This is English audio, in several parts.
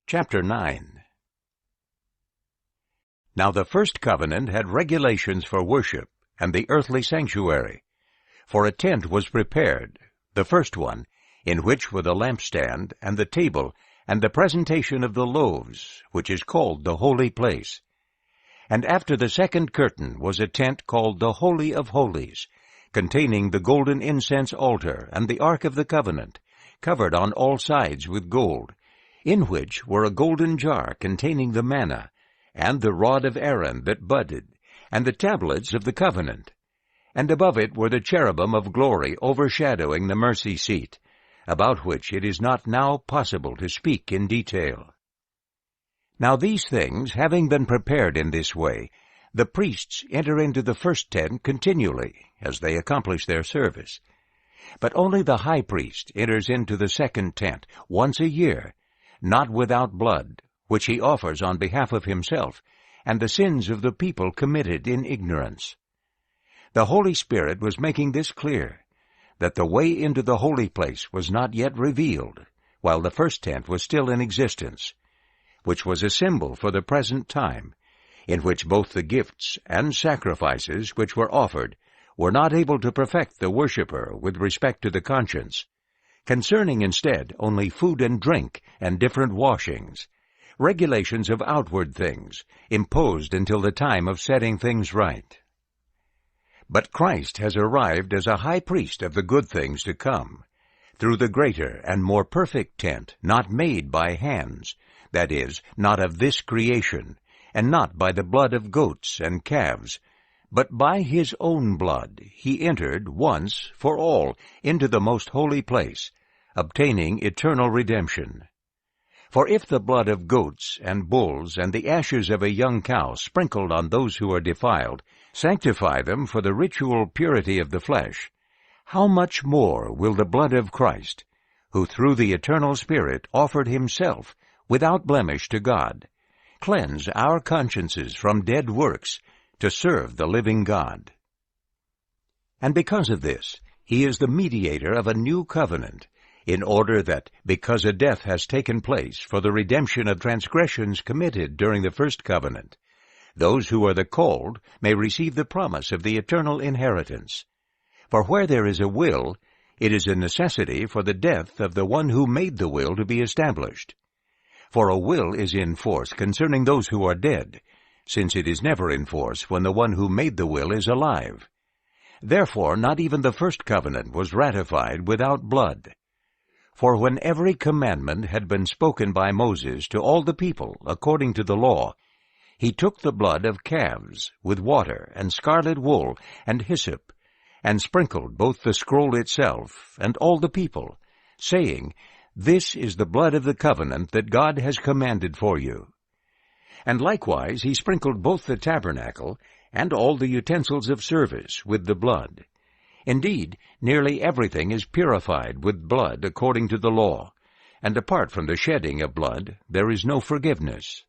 Chapter 9. Now the first covenant had regulations for worship and the earthly sanctuary. For a tent was prepared, the first one, in which were the lampstand and the table and the presentation of the loaves, which is called the holy place. And after the second curtain was a tent called the Holy of Holies, containing the golden incense altar and the ark of the covenant, covered on all sides with gold, in which were a golden jar containing the manna, and the rod of Aaron that budded, and the tablets of the covenant. And above it were the cherubim of glory overshadowing the mercy seat, about which it is not now possible to speak in detail. Now these things, having been prepared in this way, the priests enter into the first tent continually, as they accomplish their service. But only the high priest enters into the second tent once a year, not without blood, which he offers on behalf of himself, and the sins of the people committed in ignorance. The Holy Spirit was making this clear, that the way into the holy place was not yet revealed, while the first tent was still in existence, which was a symbol for the present time, in which both the gifts and sacrifices which were offered were not able to perfect the worshipper with respect to the conscience, concerning instead only food and drink and different washings, regulations of outward things, imposed until the time of setting things right. But Christ has arrived as a high priest of the good things to come, through the greater and more perfect tent, not made by hands, that is, not of this creation, and not by the blood of goats and calves, but by his own blood he entered once for all into the most holy place, obtaining eternal redemption. For if the blood of goats and bulls and the ashes of a young cow sprinkled on those who are defiled sanctify them for the ritual purity of the flesh, how much more will the blood of Christ, who through the eternal Spirit offered himself without blemish to God, cleanse our consciences from dead works to serve the living God? And because of this, he is the mediator of a new covenant, in order that, because a death has taken place for the redemption of transgressions committed during the first covenant, those who are the called may receive the promise of the eternal inheritance. For where there is a will, it is a necessity for the death of the one who made the will to be established. For a will is in force concerning those who are dead, since it is never in force when the one who made the will is alive. Therefore not even the first covenant was ratified without blood. For when every commandment had been spoken by Moses to all the people according to the law, he took the blood of calves with water and scarlet wool and hyssop, and sprinkled both the scroll itself and all the people, saying, "This is the blood of the covenant that God has commanded for you." And likewise he sprinkled both the tabernacle and all the utensils of service with the blood. Indeed, nearly everything is purified with blood according to the law, and apart from the shedding of blood there is no forgiveness.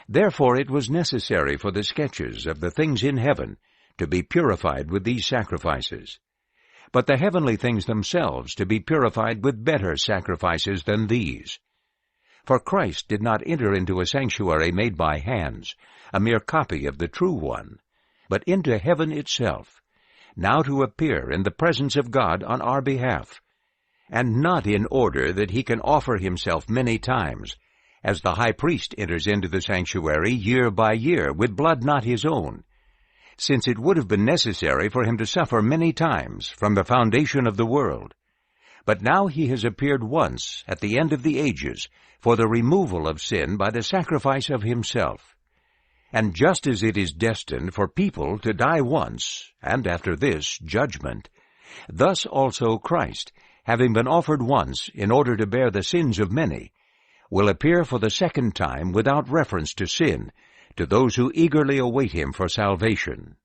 Therefore it was necessary for the sketches of the things in heaven to be purified with these sacrifices, but the heavenly things themselves to be purified with better sacrifices than these. For Christ did not enter into a sanctuary made by hands, a mere copy of the true one, but into heaven itself, now to appear in the presence of God on our behalf, and not in order that he can offer himself many times, as the high priest enters into the sanctuary year by year with blood not his own, since it would have been necessary for him to suffer many times from the foundation of the world. But now he has appeared once at the end of the ages for the removal of sin by the sacrifice of himself. And just as it is destined for people to die once, and after this judgment, thus also Christ, having been offered once in order to bear the sins of many, will appear for the second time without reference to sin, to those who eagerly await him for salvation.